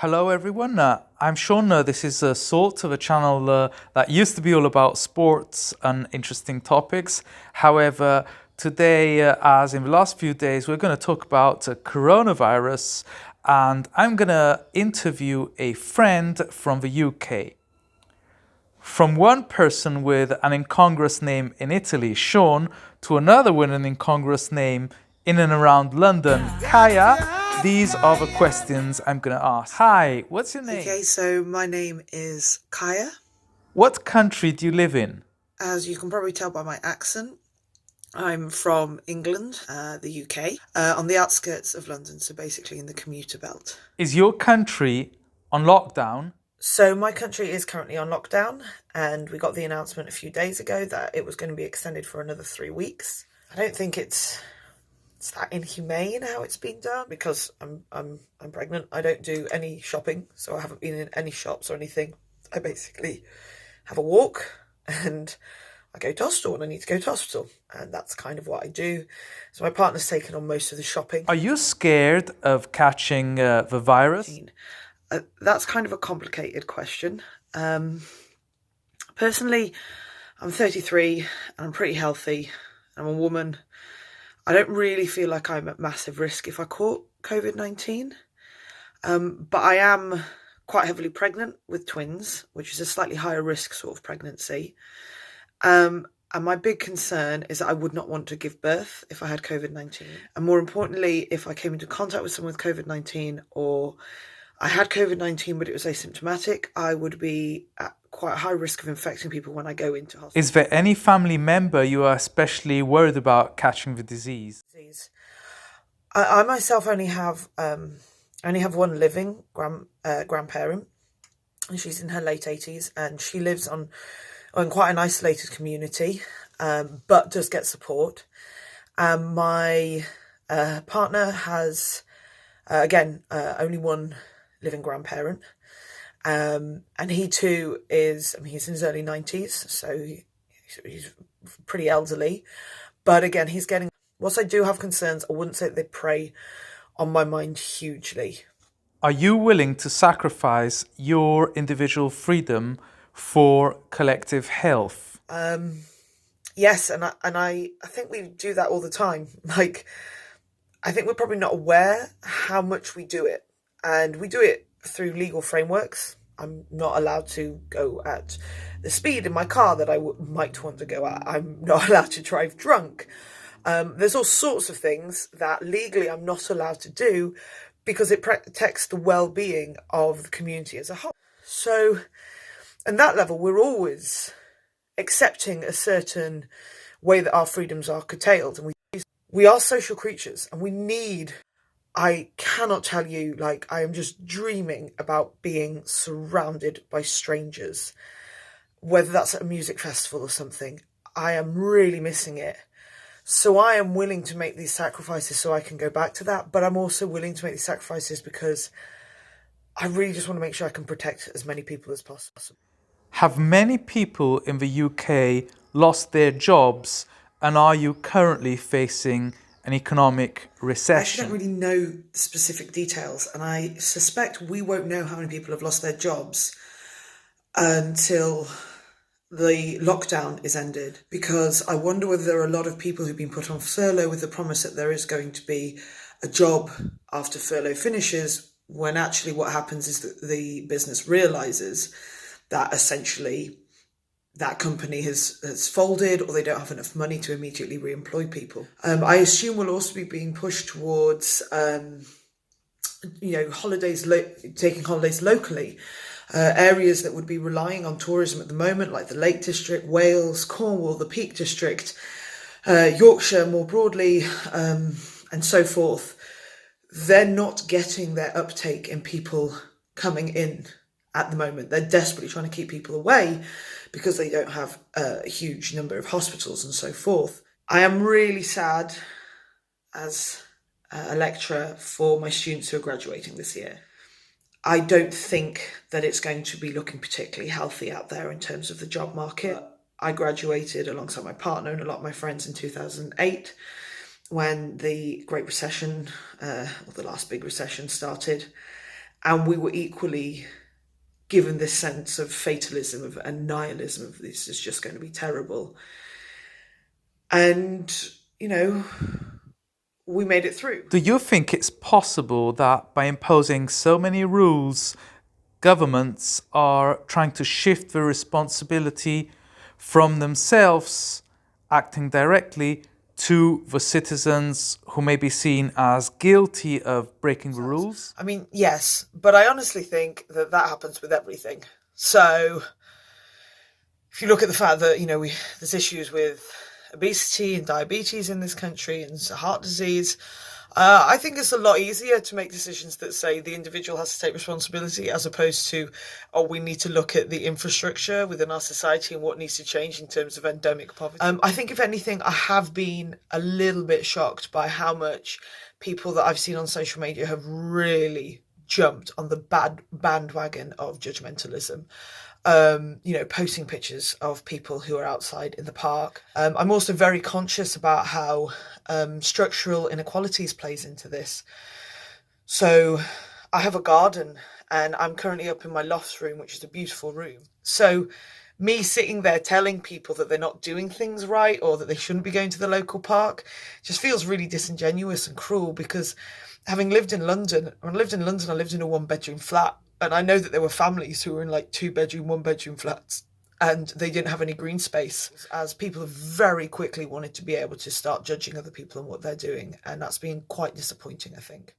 Hello, everyone. I'm Sean. This is a sort of a channel that used to be all about sports and interesting topics. However, today, as in the last few days, we're going to talk about coronavirus, and I'm going to interview a friend from the UK. From one person with an incongruous name in Italy, Sean, to another with an incongruous name in and around London, Kaja. These are the questions I'm going to ask. Hi, what's your name? Okay, so my name is Kaja. What country do you live in? As you can probably tell by my accent, I'm from England, the UK, on the outskirts of London, so basically in the commuter belt. Is your country on lockdown? So my country is currently on lockdown, and we got the announcement a few days ago that it was going to be extended for another 3 weeks. I don't think it's that inhumane how it's been done, because I'm pregnant. I don't do any shopping, so I haven't been in any shops or anything. I basically have a walk and I go to hospital when I need to go to hospital, and that's kind of what I do. So my partner's taken on most of the shopping. Are you scared of catching the virus? That's kind of a complicated question. Personally, I'm 33 and I'm pretty healthy. I'm a woman. I don't really feel like I'm at massive risk if I caught COVID-19. But I am quite heavily pregnant with twins, which is a slightly higher risk sort of pregnancy. And my big concern is that I would not want to give birth if I had COVID-19. And more importantly, if I came into contact with someone with COVID-19, or I had COVID-19 but it was asymptomatic, I would be at quite a high risk of infecting people when I go into hospital. Is there any family member you are especially worried about catching the disease? I myself only have one living grandparent, and she's in her late 80s, and she lives on quite an isolated community, but does get support. My partner has only one living grandparent, and he too is, he's in his early 90s, so he's pretty elderly, but again, he's getting, whilst I do have concerns, I wouldn't say that they prey on my mind hugely. Are you willing to sacrifice your individual freedom for collective health? Yes, and I think we do that all the time. Like, I think we're probably not aware how much we do it, and we do it through legal frameworks. I'm not allowed to go at the speed in my car that I might want to go at. I'm not allowed to drive drunk. There's all sorts of things that legally I'm not allowed to do because it protects the well-being of the community as a whole. So, at that level, we're always accepting a certain way that our freedoms are curtailed, and we are social creatures, and we need, I cannot tell you, like, I am just dreaming about being surrounded by strangers, whether that's at a music festival or something. I am really missing it. So I am willing to make these sacrifices so I can go back to that, but I'm also willing to make these sacrifices because I really just want to make sure I can protect as many people as possible. Have many people in the UK lost their jobs, and are you currently facing an economic recession? I actually don't really know the specific details, and I suspect we won't know how many people have lost their jobs until the lockdown is ended, because I wonder whether there are a lot of people who've been put on furlough with the promise that there is going to be a job after furlough finishes, when actually what happens is that the business realises that essentially that company has folded, or they don't have enough money to immediately re-employ people. I assume we'll also be being pushed towards holidays, taking holidays locally. Areas that would be relying on tourism at the moment, like the Lake District, Wales, Cornwall, the Peak District, Yorkshire more broadly, and so forth, they're not getting their uptake in people coming in at the moment. They're desperately trying to keep people away because they don't have a huge number of hospitals and so forth. I am really sad as a lecturer for my students who are graduating this year. I don't think that it's going to be looking particularly healthy out there in terms of the job market. I graduated alongside my partner and a lot of my friends in 2008 when the Great Recession, or the last big recession, started. and we were equally given this sense of fatalism and nihilism of this is just going to be terrible. And, you know, we made it through. Do you think it's possible that by imposing so many rules, governments are trying to shift the responsibility from themselves, acting directly, to the citizens who may be seen as guilty of breaking the rules? I mean, yes, but I honestly think that happens with everything. So if you look at the fact that, there's issues with obesity and diabetes in this country and heart disease, I think it's a lot easier to make decisions that say the individual has to take responsibility as opposed to, we need to look at the infrastructure within our society and what needs to change in terms of endemic poverty. I think, if anything, I have been a little bit shocked by how much people that I've seen on social media have really jumped on the bad bandwagon of judgmentalism. Posting pictures of people who are outside in the park. I'm also very conscious about how structural inequalities plays into this. So I have a garden and I'm currently up in my loft room, which is a beautiful room. So me sitting there telling people that they're not doing things right or that they shouldn't be going to the local park just feels really disingenuous and cruel, because having lived in London, I lived in a 1-bedroom flat. And I know that there were families who were in like 2-bedroom, 1-bedroom flats, and they didn't have any green space, as people have very quickly wanted to be able to start judging other people and what they're doing. And that's been quite disappointing, I think.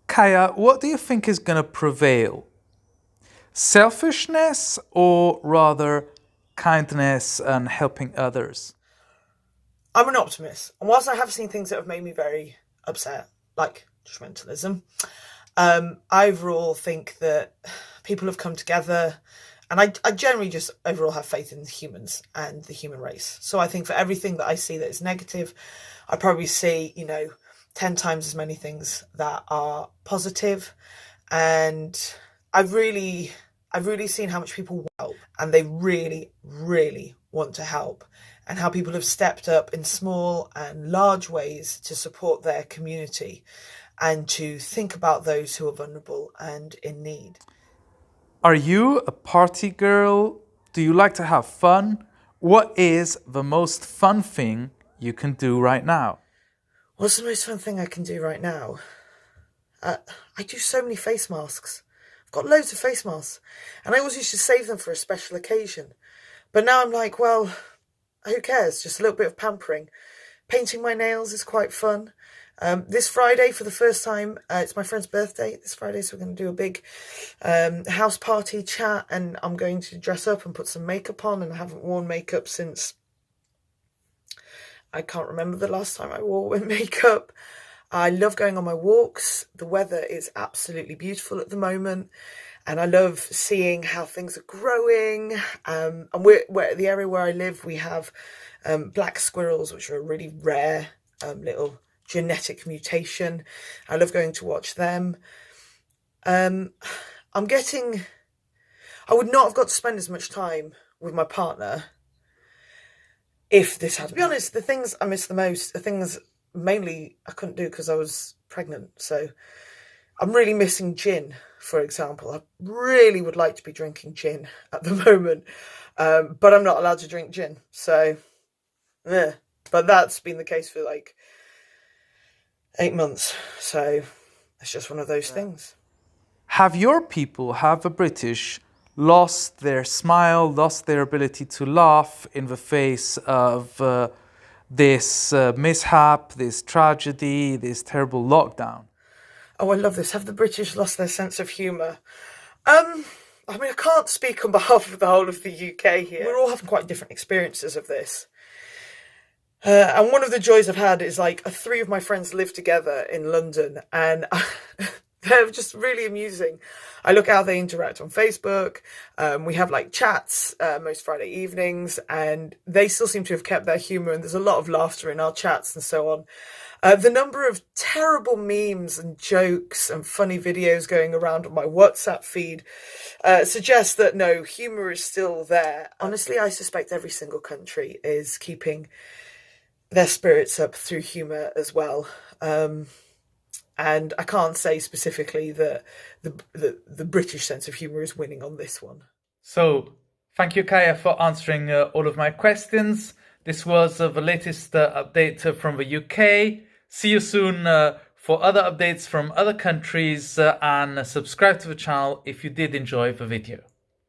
Kaja, what do you think is going to prevail? Selfishness or rather kindness and helping others? I'm an optimist. And whilst I have seen things that have made me very upset, like judgmentalism, I overall think that people have come together, and I generally just overall have faith in humans and the human race. So I think for everything that I see that is negative, I probably see, 10 times as many things that are positive. And I've really seen how much people help, and they really, really want to help, and how people have stepped up in small and large ways to support their community and to think about those who are vulnerable and in need. Are you a party girl? Do you like to have fun? What is the most fun thing you can do right now? What's the most fun thing I can do right now? I do so many face masks. I've got loads of face masks, and I always used to save them for a special occasion. But now I'm like, well, who cares? Just a little bit of pampering. Painting my nails is quite fun. This Friday, for the first time, it's my friend's birthday this Friday, so we're going to do a big house party chat, and I'm going to dress up and put some makeup on, and I haven't worn makeup since, I can't remember the last time I wore makeup. I love going on my walks. The weather is absolutely beautiful at the moment, and I love seeing how things are growing. And we're the area where I live, we have black squirrels, which are a really rare little genetic mutation. I love going to watch them. I would not have got to spend as much time with my partner if this had, to be honest, the things I miss the most, the things mainly I couldn't do because I was pregnant. So I'm really missing gin, for example. I really would like to be drinking gin at the moment, but I'm not allowed to drink gin. So, yeah. But that's been the case for like 8 months. So it's just one of those things. Have the British, lost their smile, lost their ability to laugh in the face of this mishap, this tragedy, this terrible lockdown? Oh, I love this. Have the British lost their sense of humour? I can't speak on behalf of the whole of the UK here. We're all having quite different experiences of this. And one of the joys I've had is like 3 of my friends live together in London, and they're just really amusing. I look how they interact on Facebook. We have like chats most Friday evenings, and they still seem to have kept their humour, and there's a lot of laughter in our chats and so on. The number of terrible memes and jokes and funny videos going around on my WhatsApp feed suggests that no, humour is still there. Honestly, I suspect every single country is keeping their spirits up through humour as well. And I can't say specifically that the British sense of humour is winning on this one. So, thank you, Kaja, for answering all of my questions. This was the latest update from the UK. See you soon for other updates from other countries and subscribe to the channel if you did enjoy the video.